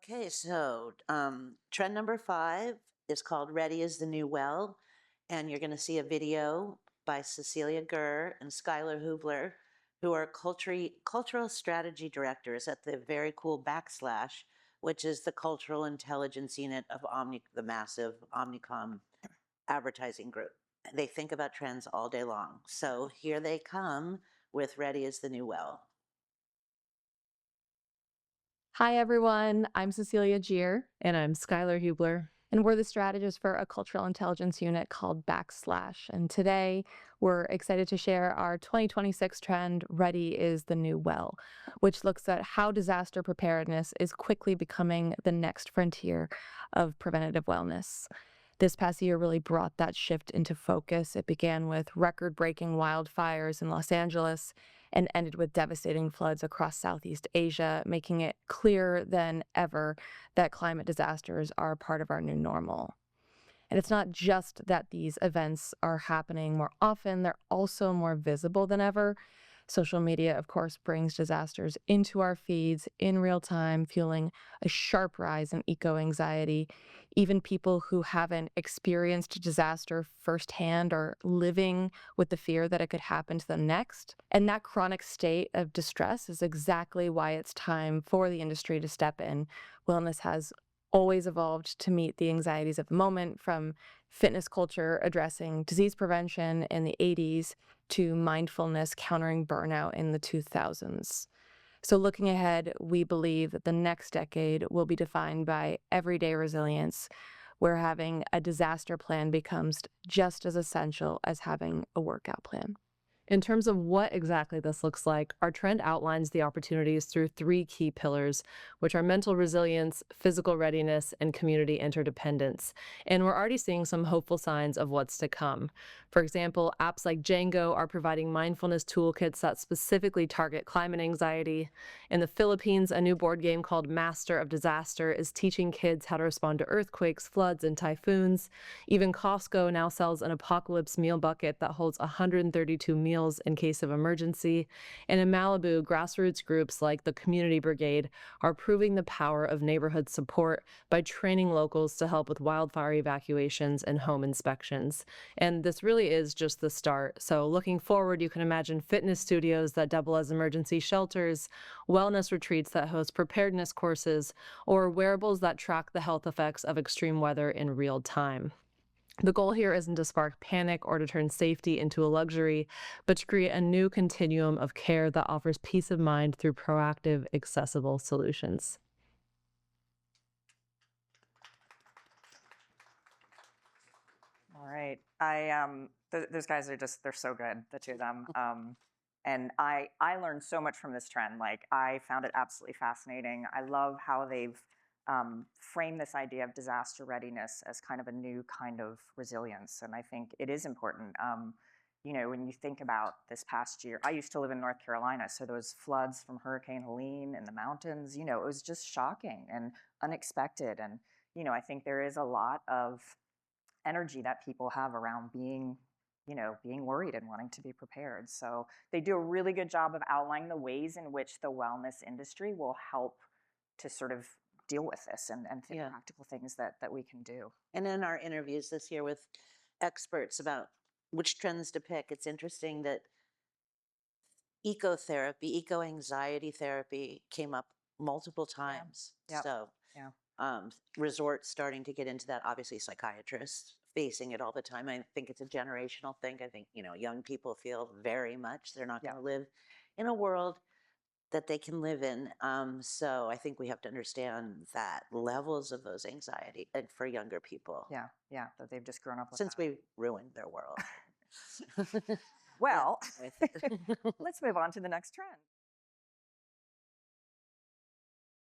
Okay, so trend number 5 is called Ready is the New Well. And you're going to see a video by Cecelia Girr and Skyler Hubler, who are cultural strategy directors at the very cool Backslash, which is the cultural intelligence unit of the massive Omnicom advertising group. They think about trends all day long. So here they come with Ready is the New Well. Hi, everyone. I'm Cecelia Girr, And I'm Skyler Hubler. and we're the strategists for a cultural intelligence unit called Backslash. And today we're excited to share our 2026 trend, Ready is the New Well, which looks at how disaster preparedness is quickly becoming the next frontier of preventative wellness. This past year really brought that shift into focus. It began with record breaking wildfires in Los Angeles and ended with devastating floods across Southeast Asia, making it clearer than ever that climate disasters are part of our new normal. And it's not just that these events are happening more often, they're also more visible than ever. Social media, of course, brings disasters into our feeds in real time, fueling a sharp rise in eco anxiety. Even people who haven't experienced a disaster firsthand are living with the fear that it could happen to them next. And that chronic state of distress is exactly why it's time for the industry to step in. Wellness has always evolved to meet the anxieties of the moment, from fitness culture addressing disease prevention in the 80s to mindfulness countering burnout in the 2000s. So, looking ahead, we believe that the next decade will be defined by everyday resilience, where having a disaster plan becomes just as essential as having a workout plan. In terms of what exactly this looks like, our trend outlines the opportunities through three key pillars, which are mental resilience, physical readiness, and community interdependence. And we're already seeing some hopeful signs of what's to come. For example, apps like Django are providing mindfulness toolkits that specifically target climate anxiety. In the Philippines, a new board game called Master of Disaster is teaching kids how to respond to earthquakes, floods, and typhoons. Even Costco now sells an apocalypse meal bucket that holds 132 meals in case of emergency. And in Malibu, grassroots groups like the Community Brigade are proving the power of neighborhood support by training locals to help with wildfire evacuations and home inspections. And this really is just the start. So looking forward, you can imagine fitness studios that double as emergency shelters, wellness retreats that host preparedness courses, or wearables that track the health effects of extreme weather in real time. The goal here isn't to spark panic or to turn safety into a luxury, but to create a new continuum of care that offers peace of mind through proactive, accessible solutions. All right. Those guys are they're so good, the two of them. And I learned so much from this trend. Like, I found it absolutely fascinating. I love how they've framed this idea of disaster readiness as kind of a new kind of resilience. And I think it is important. When you think about this past year, I used to live in North Carolina, so those floods from Hurricane Helene in the mountains, it was just shocking and unexpected. And, I think there is a lot of energy that people have around being worried and wanting to be prepared. So they do a really good job of outlining the ways in which the wellness industry will help to sort of deal with this and think Yeah. practical things that we can do. And in our interviews this year with experts about which trends to pick, it's interesting that ecotherapy, eco anxiety therapy came up multiple times. Yep. So, Yeah. resorts starting to get into that, obviously, psychiatrists facing it all the time. I think it's a generational thing. I think, young people feel very much they're not going to live in a world that they can live in. So I think we have to understand that levels of those anxiety and for younger people, Yeah. That they've just grown up with since that. we ruined their world. Yeah, Well, with let's move on to the next trend.